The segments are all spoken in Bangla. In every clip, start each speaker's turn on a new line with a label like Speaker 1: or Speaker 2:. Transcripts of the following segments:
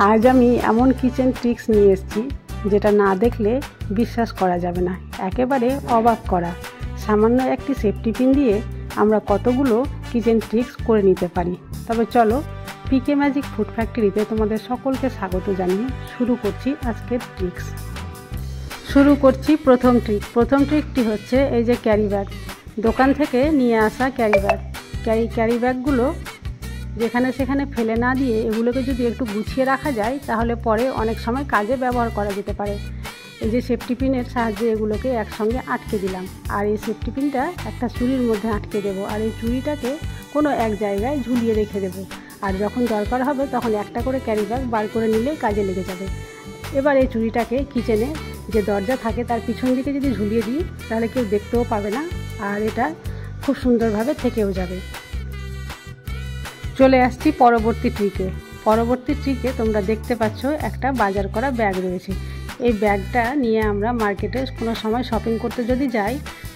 Speaker 1: আজ আমি এমন কিচেন ট্রিক্স নিয়ে এসেছি যেটা না দেখলে বিশ্বাস করা যাবে না, একেবারে অবাক করা। সামান্য একটি সেফটি পিন দিয়ে আমরা কতগুলো কিচেন ট্রিক্স করে নিতে পারি। তবে চলো, পিকে ম্যাজিক ফুড ফ্যাক্টরিতে তোমাদের সকলকে স্বাগত জানিয়ে শুরু করছি আজকের ট্রিক্স। শুরু করছি প্রথম ট্রিকটি হচ্ছে এই যে ক্যারি ব্যাগ, দোকান থেকে নিয়ে আসা ক্যারি ব্যাগগুলো যেখানে সেখানে ফেলে না দিয়ে এগুলোকে যদি একটু গুছিয়ে রাখা যায় তাহলে পরে অনেক সময় কাজে ব্যবহার করা যেতে পারে। এই যে সেফটি পিনের সাহায্যে এগুলোকে একসঙ্গে আটকে দিলাম, আর এই সেফটি পিনটা একটা চুড়ির মধ্যে আটকে দেবো, আর এই চুড়িটাকে কোনো এক জায়গায় ঝুলিয়ে রেখে দেবো। আর যখন দরকার হবে তখন একটা করে ক্যারি ব্যাগ বার করে নিলেই কাজে লেগে যাবে। এবার এই চুড়িটাকে কিচেনে যে দরজা থাকে তার পিছন দিকে যদি ঝুলিয়ে দিই তাহলে কেউ দেখতেও পাবে না, আর এটা খুব সুন্দরভাবে থেকেও যাবে। চলে আসছি পরবর্তী ট্রিকে। তোমরা দেখতে পাচ্ছ একটা বাজার করা ব্যাগ রয়েছে। এই ব্যাগটা নিয়ে আমরা মার্কেটে কোনো সময় শপিং করতে যদি যাই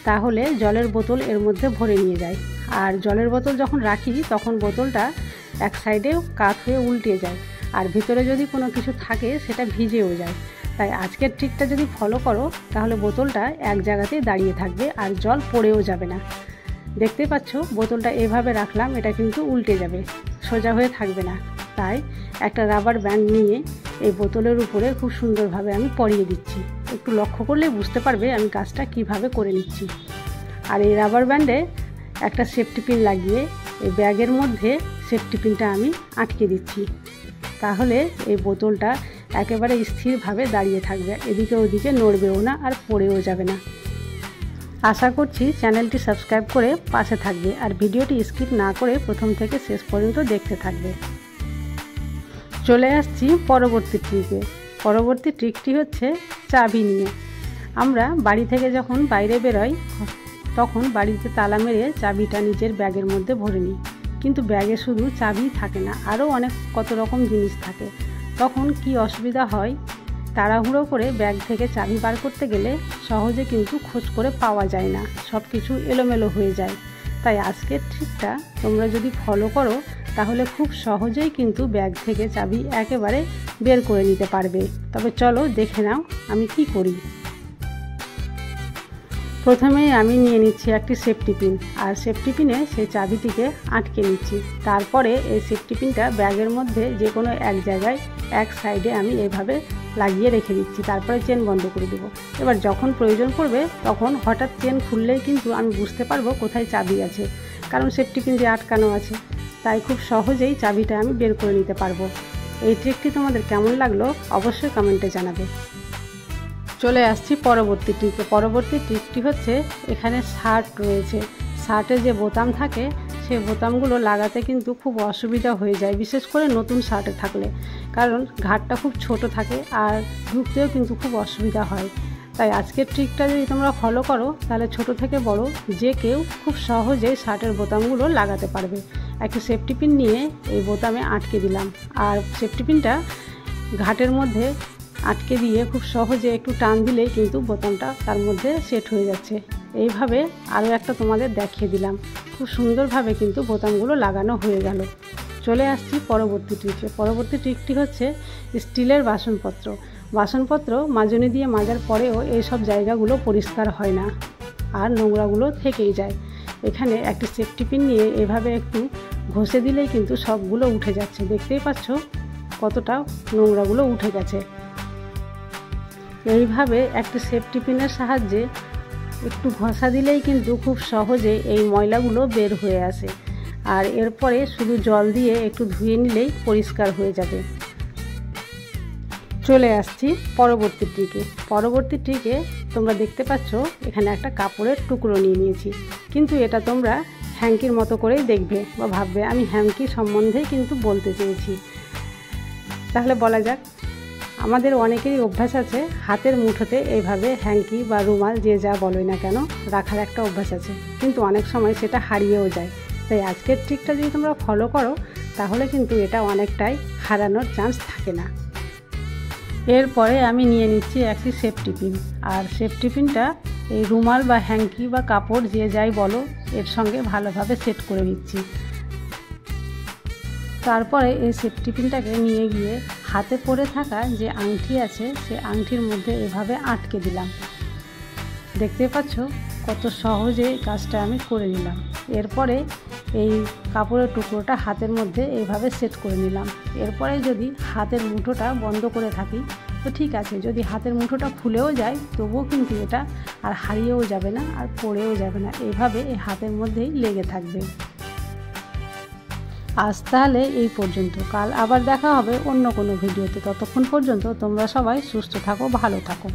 Speaker 1: তাহলে জলের বোতল এর মধ্যে ভরে নিয়ে যাই, আর জলের বোতল যখন রাখি তখন বোতলটা এক সাইডে কাত হয়ে উল্টে যায়, আর ভিতরে যদি কোনো কিছু থাকে সেটা ভিজেও যায়। তাই আজকের ট্রিকটা যদি ফলো করো তাহলে বোতলটা এক জায়গাতেই দাঁড়িয়ে থাকবে আর জল পড়েও যাবে না। দেখতে পাচ্ছ বোতলটা এভাবে রাখলাম, এটা কিন্তু উল্টে যাবে, সোজা হয়ে থাকবে না। তাই একটা রাবার ব্যান্ড নিয়ে এই বোতলের উপরে খুব সুন্দরভাবে আমি পরিয়ে দিচ্ছি। একটু লক্ষ্য করলে বুঝতে পারবে আমি কাজটা কিভাবে করে নিচ্ছি। আর এই রাবার ব্যান্ডে একটা সেফটি পিন লাগিয়ে এই ব্যাগের মধ্যে সেফটি পিনটা আমি আটকে দিচ্ছি, তাহলে এই বোতলটা একেবারে স্থিরভাবে দাঁড়িয়ে থাকবে, এদিকে ওদিকে নড়বেও না আর পড়েও যাবে না। আশা করছি চ্যানেলটি সাবস্ক্রাইব করে পাশে থাকবে আর ভিডিওটি স্কিপ না করে প্রথম থেকে শেষ পর্যন্ত দেখতে থাকবে। চলে আসছি পরবর্তী ট্রিকটি হচ্ছে চাবি নিয়ে। আমরা বাড়ি থেকে যখন বাইরে বেরোই তখন বাড়িতে তালা মেরে চাবিটা নিজের ব্যাগের মধ্যে ভরে নিই, কিন্তু ব্যাগে শুধু চাবি থাকে না, আরও অনেক কত রকম জিনিস থাকে। তখন কি অসুবিধা হয়, তাড়াহুড়ো করে ব্যাগ থেকে চাবি বার করতে গেলে সহজে কিন্তু খোঁজ করে পাওয়া যায় না, সব কিছু এলোমেলো হয়ে যায়। তাই আজকের ট্রিকটা তোমরা যদি ফলো করো তাহলে খুব সহজেই কিন্তু ব্যাগ থেকে চাবি একেবারে বের করে নিতে পারবে। তবে চলো দেখে নাও আমি কি করি। প্রথমেই আমি নিয়ে নিচ্ছি একটি সেফটি পিন, আর সেফটি পিনে সেই চাবিটিকে আটকে নিচ্ছি। তারপরে এই সেফটি পিনটা ব্যাগের মধ্যে যে কোনো এক জায়গায় এক সাইডে আমি এভাবে লাগিয়ে রেখে দিচ্ছি, তারপরে চেন বন্ধ করে দেবো। এবার যখন প্রয়োজন পড়বে তখন হঠাৎ চেন খুললেই কিন্তু আমি বুঝতে পারবো কোথায় চাবি আছে, কারণ সেফটি পিন দিয়ে আটকানো আছে। তাই খুব সহজেই চাবিটা আমি বের করে নিতে পারবো। এই ট্রিকটি তোমাদের কেমন লাগলো অবশ্যই কমেন্টে জানাবে। চলে আসছি পরবর্তী ট্রিকটি হচ্ছে এখানে শার্ট রয়েছে। শার্টে যে বোতাম থাকে সেই বোতামগুলো লাগাতে কিন্তু খুব অসুবিধা হয়ে যায়, বিশেষ করে নতুন শার্টে থাকলে, কারণ ঘাটটা খুব ছোট থাকে আর ঢুকতেও কিন্তু খুব অসুবিধা হয়। তাই আজকের ট্রিকটা যদি তোমরা ফলো করো তাহলে ছোট থেকে বড় যে কেউ খুব সহজেই শার্টের বোতামগুলো লাগাতে পারবে। একটি সেফটি পিন নিয়ে এই বোতামে আটকে দিলাম, আর সেফটি পিনটা ঘাটের মধ্যে আটকে দিয়ে খুব সহজে একটু টান দিলেই কিন্তু বোতামটা তার মধ্যে সেট হয়ে যাচ্ছে। এইভাবে আরও একটা তোমাদের দেখিয়ে দিলাম, খুব সুন্দরভাবে কিন্তু বোতামগুলো লাগানো হয়ে গেল। চলে আসছি পরবর্তী ট্রিকটি হচ্ছে স্টিলের বাসনপত্র মাজনি দিয়ে মাজার পরেও এইসব জায়গাগুলো পরিষ্কার হয় না আর নোংরাগুলো থেকেই যায়। এখানে একটি সেফটি পিন নিয়ে এভাবে একটু ঘষে দিলেই কিন্তু সবগুলো উঠে যাচ্ছে। দেখতেই পাচ্ছ কতটা নোংরাগুলো উঠে গেছে। এইভাবে একটি সেফটি পিনের সাহায্যে একটু ঘষা দিলেই কিন্তু খুব সহজে এই ময়লাগুলো বের হয়ে আসে, আর এরপরে শুধু জল দিয়ে একটু ধুয়ে নিলেই পরিষ্কার হয়ে যাবে। চলে আসছি পরবর্তী ট্রিকে। তোমরা দেখতে পাচ্ছ এখানে একটা কাপড়ের টুকরো নিয়ে নিয়েছি, কিন্তু এটা তোমরা হ্যাঙ্কির মতো করেই দেখবে বা ভাববে আমি হ্যাঙ্কি সম্বন্ধেই কিন্তু বলতে চেয়েছি। তাহলে বলা যাক, আমাদের অনেকেরই অভ্যাস আছে হাতের মুঠোতে এইভাবে হ্যাঙ্কি বা রুমাল যে যা বলোই না কেন রাখার একটা অভ্যাস আছে, কিন্তু অনেক সময় সেটা হারিয়েও যায়। তাই আজকের ট্রিকটা যদি তোমরা ফলো করো তাহলে কিন্তু এটা অনেকটাই হারানোর চান্স থাকে না। এরপরে আমি নিয়ে নিচ্ছি একটি সেফটি পিন, আর সেফটি পিনটা এই রুমাল বা হ্যাঙ্কি বা কাপড় যে যাই বলো এর সঙ্গে ভালোভাবে সেট করে নিচ্ছি। তারপরে এই সেফটি পিনটাকে নিয়ে গিয়ে হাতে পরে থাকা যে আংটি আছে সে আংটির মধ্যে এভাবে আটকে দিলাম। দেখতে পাচ্ছ কত সহজে কাজটা আমি করে নিলাম। এরপরে এই কাপড়ের টুকরোটা হাতের মধ্যে এইভাবে সেট করে নিলাম। এরপরে যদি হাতের মুঠোটা বন্ধ করে থাকি তো ঠিক আছে, যদি হাতের মুঠোটা খুলেও যায় তবুও কিন্তু এটা আর হারিয়েও যাবে না আর পড়েও যাবে না, এইভাবে এই হাতের মধ্যেই লেগে থাকবে। আজ তাহলে এই পর্যন্ত, কাল আবার দেখা হবে অন্য কোনো ভিডিওতে। ততক্ষণ পর্যন্ত তোমরা সবাই সুস্থ থাকো, ভালো থাকো।